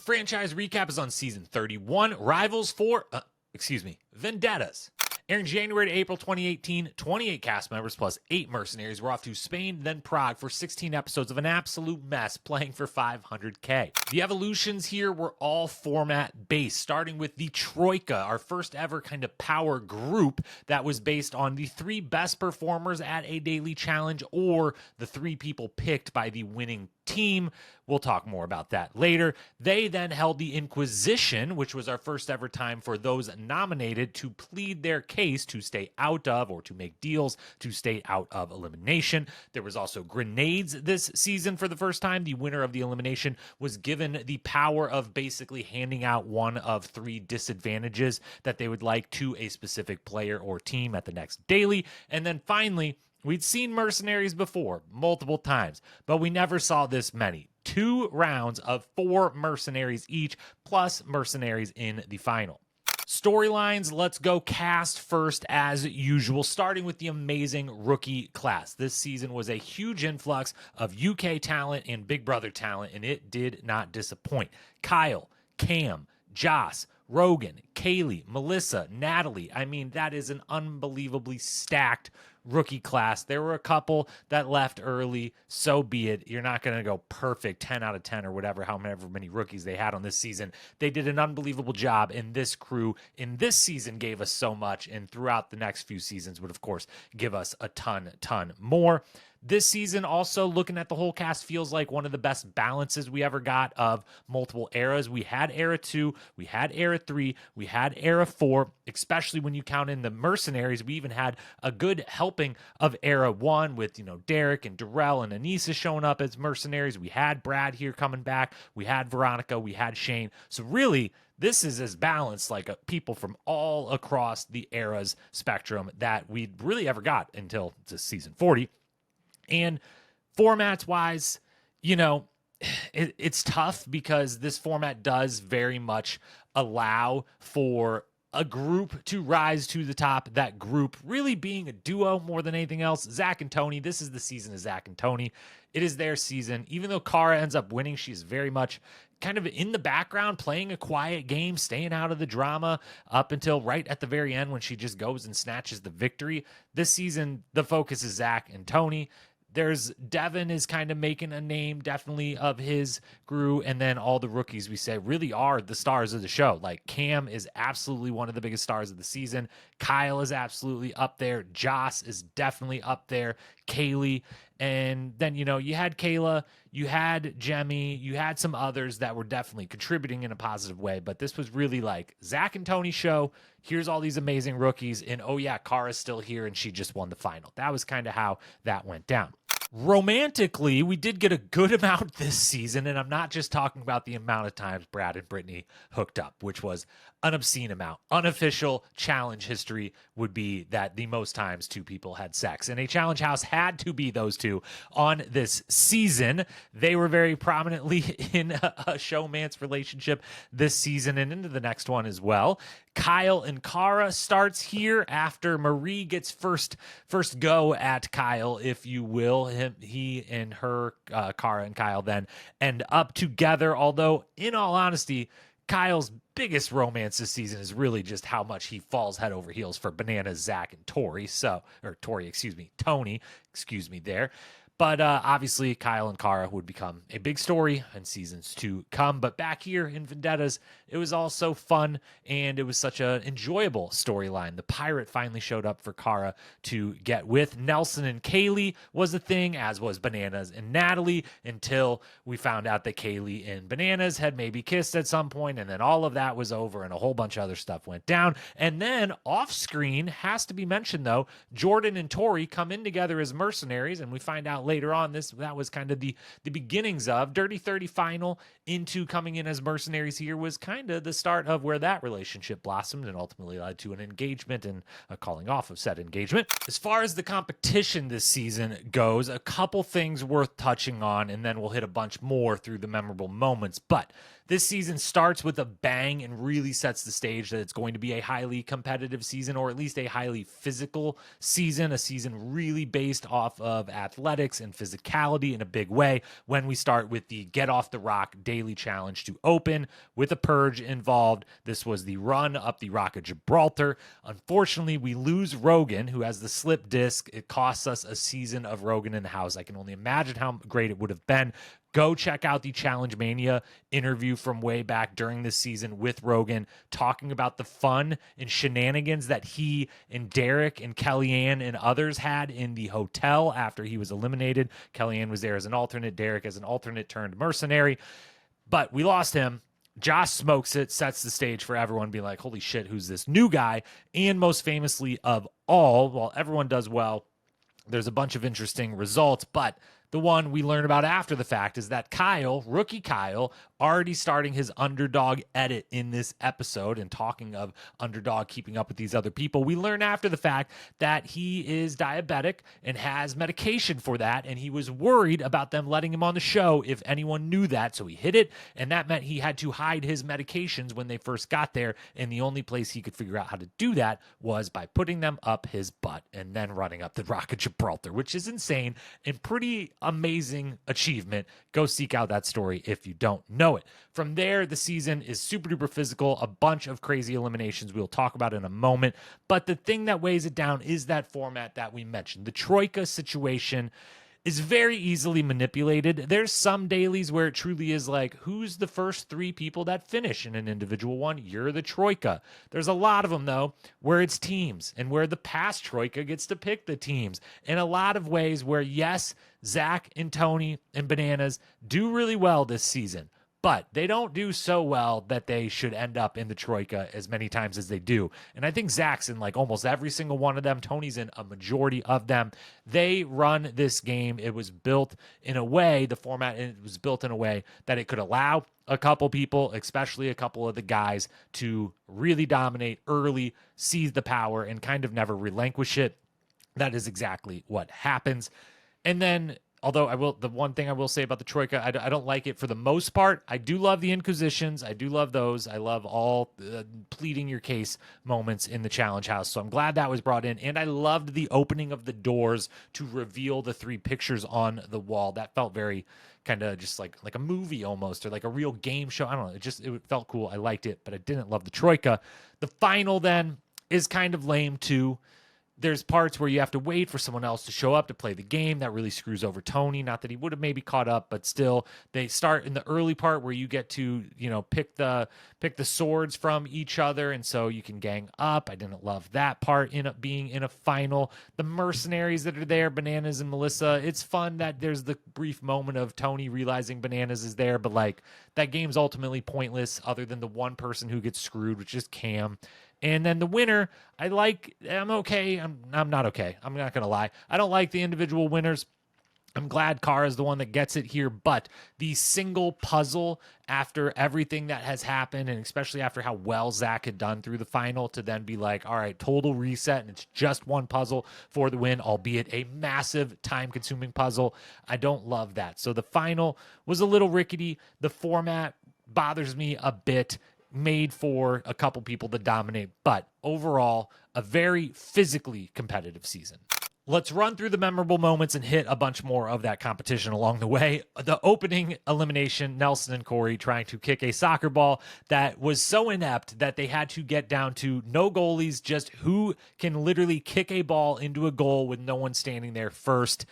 franchise recap is on season 31. Rivals for, Vendettas. Airing January to April 2018, 28 cast members plus 8 mercenaries were off to Spain, then Prague for 16 episodes of an absolute mess, playing for 500K. The evolutions here were all format-based, starting with the Troika, our first ever kind of power group that was based on the 3 best performers at a daily challenge or the 3 people picked by the winning team. We'll talk more about that later. They then held the Inquisition, which was our first ever time for those nominated to plead their case to stay out of, or to make deals to stay out of, elimination. There was also grenades this season for the first time. The winner of the elimination was given the power of basically handing out one of 3 disadvantages that they would like to a specific player or team at the next daily. And then finally, we'd seen mercenaries before, multiple times, but we never saw this many. 2 rounds of 4 mercenaries each, plus mercenaries in the final. Storylines, let's go cast first as usual, starting with the amazing rookie class. This season was a huge influx of UK talent and Big Brother talent, and it did not disappoint. Kyle, Cam, Joss, Rogan, Kaylee, Melissa, Natalie. I mean, that is an unbelievably stacked rookie class. There were a couple that left early, so be it. You're not going to go perfect 10 out of 10 or whatever, however many rookies they had on this season. They did an unbelievable job, and this crew in this season gave us so much, and throughout the next few seasons would, of course, give us a ton more. This season, also looking at the whole cast, feels like one of the best balances we ever got of multiple eras. We had Era 2, we had Era 3, we had Era 4, especially when you count in the mercenaries. We even had a good helping of Era 1 with, Derek and Darrell and Anissa showing up as mercenaries. We had Brad here coming back. We had Veronica. We had Shane. So really, this is as balanced like people from all across the eras spectrum that we really ever got until this season 40. And formats-wise, it's tough because this format does very much allow for a group to rise to the top, that group really being a duo more than anything else. Zach and Tony, this is the season of Zach and Tony. It is their season. Even though Cara ends up winning, she's very much kind of in the background, playing a quiet game, staying out of the drama up until right at the very end when she just goes and snatches the victory. This season, the focus is Zach and Tony. There's Devin is kind of making a name, definitely, of his crew, and then all the rookies we say really are the stars of the show. Like Cam is absolutely one of the biggest stars of the season. Kyle is absolutely up there. Joss is definitely up there. Kaylee, and then you had Kayla, you had Jemmy, you had some others that were definitely contributing in a positive way. But this was really like Zach and Tony's show. Here's all these amazing rookies, and oh yeah, Kara's still here, and she just won the final. That was kind of how that went down. Romantically, we did get a good amount this season, and I'm not just talking about the amount of times Brad and Brittany hooked up, which was an obscene amount. Unofficial challenge history would be that the most times 2 people had sex, and a challenge house had to be those 2 on this season. They were very prominently in a showmance relationship this season and into the next one as well. Kyle and Cara starts here after Marie gets first go at Kyle, if you will. He and her, Cara and Kyle, then end up together. Although, in all honesty, Kyle's biggest romance this season is really just how much he falls head over heels for Bananas, Zach, and Tony, there. But obviously, Kyle and Cara would become a big story in seasons to come. But back here in Vendettas, it was all so fun, and it was such an enjoyable storyline. The pirate finally showed up for Cara to get with. Nelson and Kaylee was a thing, as was Bananas and Natalie, until we found out that Kaylee and Bananas had maybe kissed at some point, and then all of that was over, and a whole bunch of other stuff went down. And then, off-screen, has to be mentioned, though, Jordan and Tori come in together as mercenaries, and we find out later on that was kind of the beginnings of Dirty 30 final into coming in as mercenaries here was kind of the start of where that relationship blossomed and ultimately led to an engagement and a calling off of said engagement. As far as the competition this season goes, a couple things worth touching on, and then we'll hit a bunch more through the memorable moments. But This season starts with a bang and really sets the stage that it's going to be a highly competitive season, or at least a highly physical season, a season really based off of athletics and physicality in a big way, when we start with the Get Off the Rock daily challenge to open with a purge involved. This was the run up the Rock of Gibraltar. Unfortunately, we lose Rogan, who has the slip disc. It costs us a season of Rogan in the house. I can only imagine how great it would have been. Go check out the Challenge Mania interview from way back during this season with Rogan, talking about the fun and shenanigans that he and Derek and Kellyanne and others had in the hotel after he was eliminated. Kellyanne was there as an alternate, Derek as an alternate turned mercenary. But we lost him. Josh smokes it, sets the stage for everyone being like, holy shit, who's this new guy? And most famously of all, while everyone does well, there's a bunch of interesting results, but the one we learn about after the fact is that Kyle, rookie Kyle, already starting his underdog edit in this episode. And talking of underdog keeping up with these other people, we learn after the fact that he is diabetic and has medication for that. And he was worried about them letting him on the show if anyone knew that. So he hid it. And that meant he had to hide his medications when they first got there. And the only place he could figure out how to do that was by putting them up his butt and then running up the Rock of Gibraltar, which is insane and pretty amazing achievement. Go seek out that story if you don't know it. From there, the season is super duper physical, a bunch of crazy eliminations we'll talk about in a moment. But the thing that weighs it down is that format that we mentioned. The Troika situation is very easily manipulated. There's some dailies where it truly is like, who's the first 3 people that finish in an individual one? You're the Troika. There's a lot of them, though, where it's teams and where the past Troika gets to pick the teams. In a lot of ways where, yes, Zach and Tony and Bananas do really well this season, but they don't do so well that they should end up in the Troika as many times as they do. And I think Zach's in like almost every single one of them. Tony's in a majority of them. They run this game. It was built in a way, the format, it was built in a way that it could allow a couple people, especially a couple of the guys, to really dominate early, seize the power, and kind of never relinquish it. That is exactly what happens. And then, although the one thing I will say about the Troika, I don't like it for the most part. I do love the Inquisitions. I do love those. I love all pleading your case moments in the Challenge House. So I'm glad that was brought in. And I loved the opening of the doors to reveal the 3 pictures on the wall. That felt very kind of just like a movie almost, or like a real game show. I don't know. It felt cool. I liked it, but I didn't love the Troika. The final then is kind of lame too. There's parts where you have to wait for someone else to show up to play the game. That really screws over Tony. Not that he would have maybe caught up, but still, they start in the early part where you get to, pick the swords from each other, and so you can gang up. I didn't love that part being in a final. The mercenaries that are there, Bananas and Melissa, it's fun that there's the brief moment of Tony realizing Bananas is there, but like that game's ultimately pointless other than the one person who gets screwed, which is Cam. And then the winner, I'm okay. I'm not okay. I'm not going to lie. I don't like the individual winners. I'm glad Cara is the one that gets it here, but the single puzzle after everything that has happened, and especially after how well Zach had done through the final, to then be like, all right, total reset, and it's just one puzzle for the win, albeit a massive time-consuming puzzle. I don't love that. So the final was a little rickety. The format bothers me a bit. Made for a couple people to dominate, but overall, a very physically competitive season. Let's run through the memorable moments and hit a bunch more of that competition along the way. The opening elimination, Nelson and Corey trying to kick a soccer ball that was so inept that they had to get down to no goalies, just who can literally kick a ball into a goal with no one standing there first.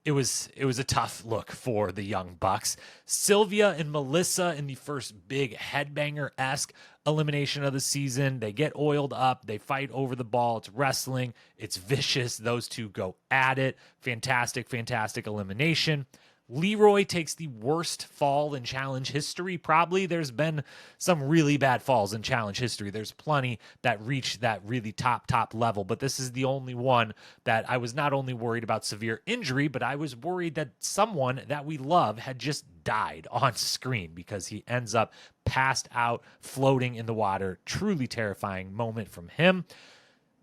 It was a tough look for the Young Bucks. Sylvia and Melissa in the first big headbanger-esque elimination of the season. They get oiled up. They fight over the ball. It's wrestling. It's vicious. Those two go at it. Fantastic, fantastic elimination. Leroy takes the worst fall in challenge history. Probably there's been some really bad falls in challenge history. There's plenty that reach that really top level, but this is the only one that I was not only worried about severe injury, but I was worried that someone that we love had just died on screen because he ends up passed out, floating in the water. Truly terrifying moment from him.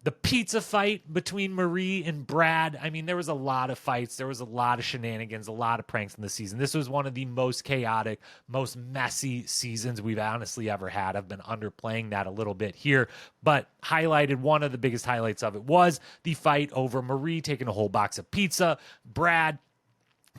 The pizza fight between Marie and Brad. I mean, there was a lot of fights. There was a lot of shenanigans, a lot of pranks in the season. This was one of the most chaotic, most messy seasons we've honestly ever had. I've been underplaying that a little bit here, but highlighted one of the biggest highlights of it was the fight over Marie taking a whole box of pizza. Brad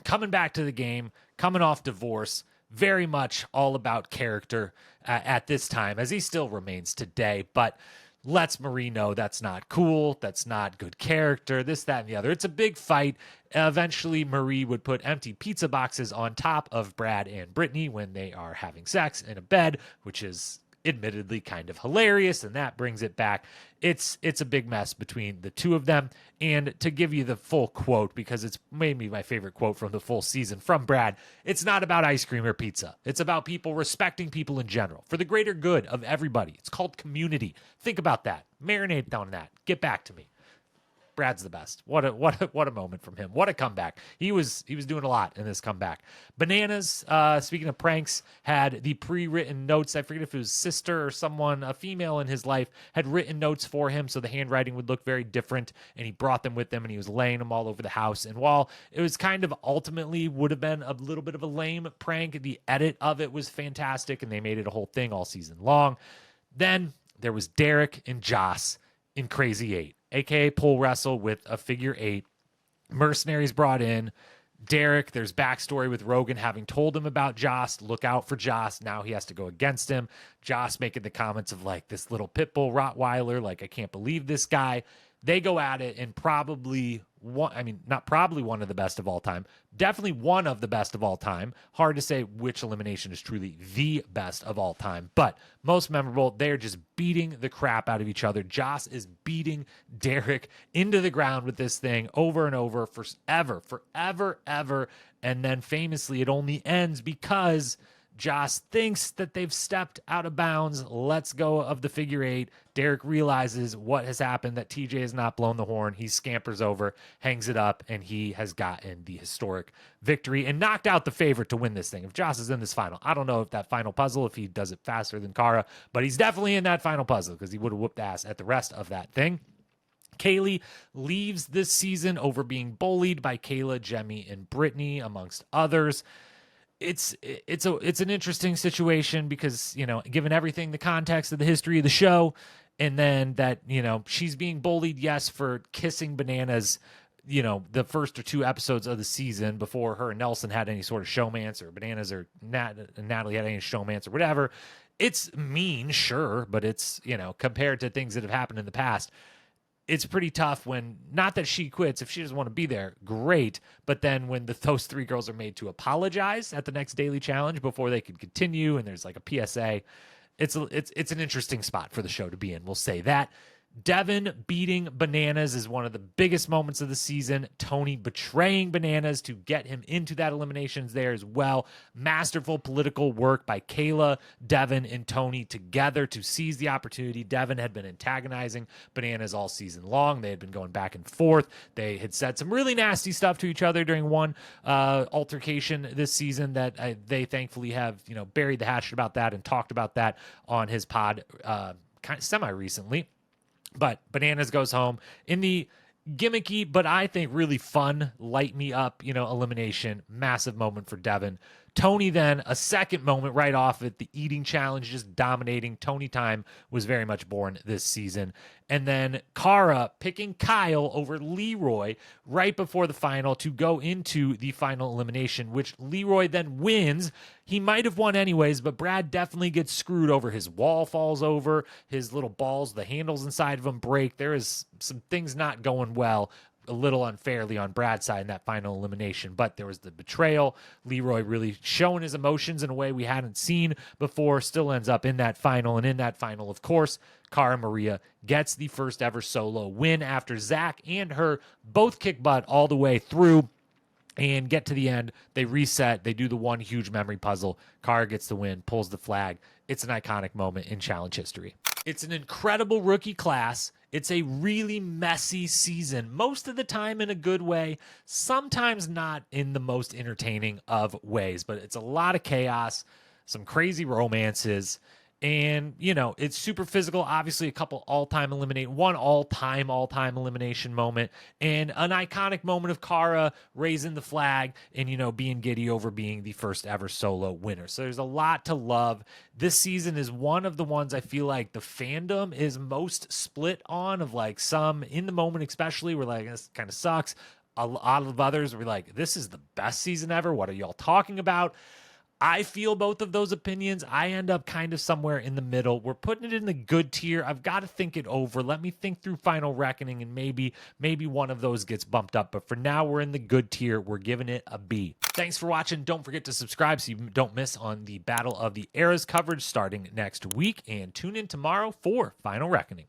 coming back to the game, coming off divorce, very much all about character at this time, as he still remains today, but lets Marie know that's not cool, that's not good character, this, that, and the other. It's a big fight. Eventually, Marie would put empty pizza boxes on top of Brad and Brittany when they are having sex in a bed, which is admittedly kind of hilarious, and that brings it back. It's a big mess between the two of them. And to give you the full quote, because it's maybe my favorite quote from the full season from Brad, it's not about ice cream or pizza. It's about people respecting people in general for the greater good of everybody. It's called community. Think about that. Marinate on that. Get back to me. Brad's the best. What a moment from him. What a comeback. He was doing a lot in this comeback. Bananas, speaking of pranks, had the pre-written notes. I forget if it was sister or someone, a female in his life, had written notes for him so the handwriting would look very different, and he brought them with him, and he was laying them all over the house. And while it was kind of ultimately would have been a little bit of a lame prank, the edit of it was fantastic, and they made it a whole thing all season long. Then there was Derek and Joss in Crazy 8. AKA pole wrestle with a figure 8. Mercenaries brought in. Derek, there's backstory with Rogan having told him about Joss. Look out for Joss. Now he has to go against him. Joss making the comments of like this little pit bull Rottweiler. Like, I can't believe this guy. They go at it, and probably one, I mean, not probably one of the best of all time. Definitely one of the best of all time. Hard to say which elimination is truly the best of all time, but most memorable. They're just beating the crap out of each other. Joss is beating Derek into the ground with this thing over and over forever. And then famously, it only ends because Joss thinks that they've stepped out of bounds, lets go of the figure 8. Derek realizes what has happened, that TJ has not blown the horn. He scampers over, hangs it up, and he has gotten the historic victory and knocked out the favorite to win this thing. If Joss is in this final, I don't know if that final puzzle, if he does it faster than Kara, but he's definitely in that final puzzle because he would have whooped ass at the rest of that thing. Kaylee leaves this season over being bullied by Kayla, Jemmye, and Brittany, amongst others. It's an interesting situation because, you know, given everything, the context of the history of the show, and then that, you know, she's being bullied, yes, for kissing Bananas, you know, the first or two episodes of the season before her and Nelson had any sort of showmance, or Bananas or Natalie had any showmance or whatever. It's mean, sure, but it's, you know, compared to things that have happened in the past, it's pretty tough when, not that she quits, if she doesn't want to be there, great. But then when those three girls are made to apologize at the next daily challenge before they can continue, and there's like a PSA, it's an interesting spot for the show to be in. We'll say that. Devin beating Bananas is one of the biggest moments of the season. Tony betraying Bananas to get him into that eliminations there as well. Masterful political work by Kayla, Devin, and Tony together to seize the opportunity. Devin had been antagonizing Bananas all season long. They had been going back and forth. They had said some really nasty stuff to each other during one altercation this season that they thankfully have, you know, buried the hatchet about that and talked about that on his pod kind of semi-recently. But Bananas goes home in the gimmicky, but I think really fun, light me up, you know, elimination. Massive moment for Devin. Tony then, a second moment right off it, the eating challenge, just dominating. Tony time was very much born this season. And then Kara picking Kyle over Leroy right before the final to go into the final elimination, which Leroy then wins. He might have won anyways, but Brad definitely gets screwed over. His wall falls over, his little balls, the handles inside of him break. There is some things not going well, a little unfairly on Brad's side in that final elimination, but there was the betrayal. Leroy really showing his emotions in a way we hadn't seen before, still ends up in that final. And in that final, of course, Cara Maria gets the first ever solo win after Zach and her both kick butt all the way through and get to the end. They reset. They do the one huge memory puzzle. Cara gets the win, pulls the flag. It's an iconic moment in challenge history. It's an incredible rookie class. It's a really messy season, most of the time in a good way, sometimes not in the most entertaining of ways, but it's a lot of chaos, some crazy romances. And, it's super physical. Obviously, one all-time elimination moment, and an iconic moment of Kara raising the flag and, being giddy over being the first ever solo winner. So there's a lot to love. This season is one of the ones I feel like the fandom is most split on, of like some in the moment, especially, we're like, this kind of sucks. A lot of others were like, this is the best season ever. What are y'all talking about? I feel both of those opinions. I end up kind of somewhere in the middle. We're putting it in the good tier. I've got to think it over. Let me think through Final Reckoning, and maybe one of those gets bumped up. But for now, we're in the good tier. We're giving it a B. Thanks for watching. Don't forget to subscribe so you don't miss on the Battle of the Eras coverage starting next week. And tune in tomorrow for Final Reckoning.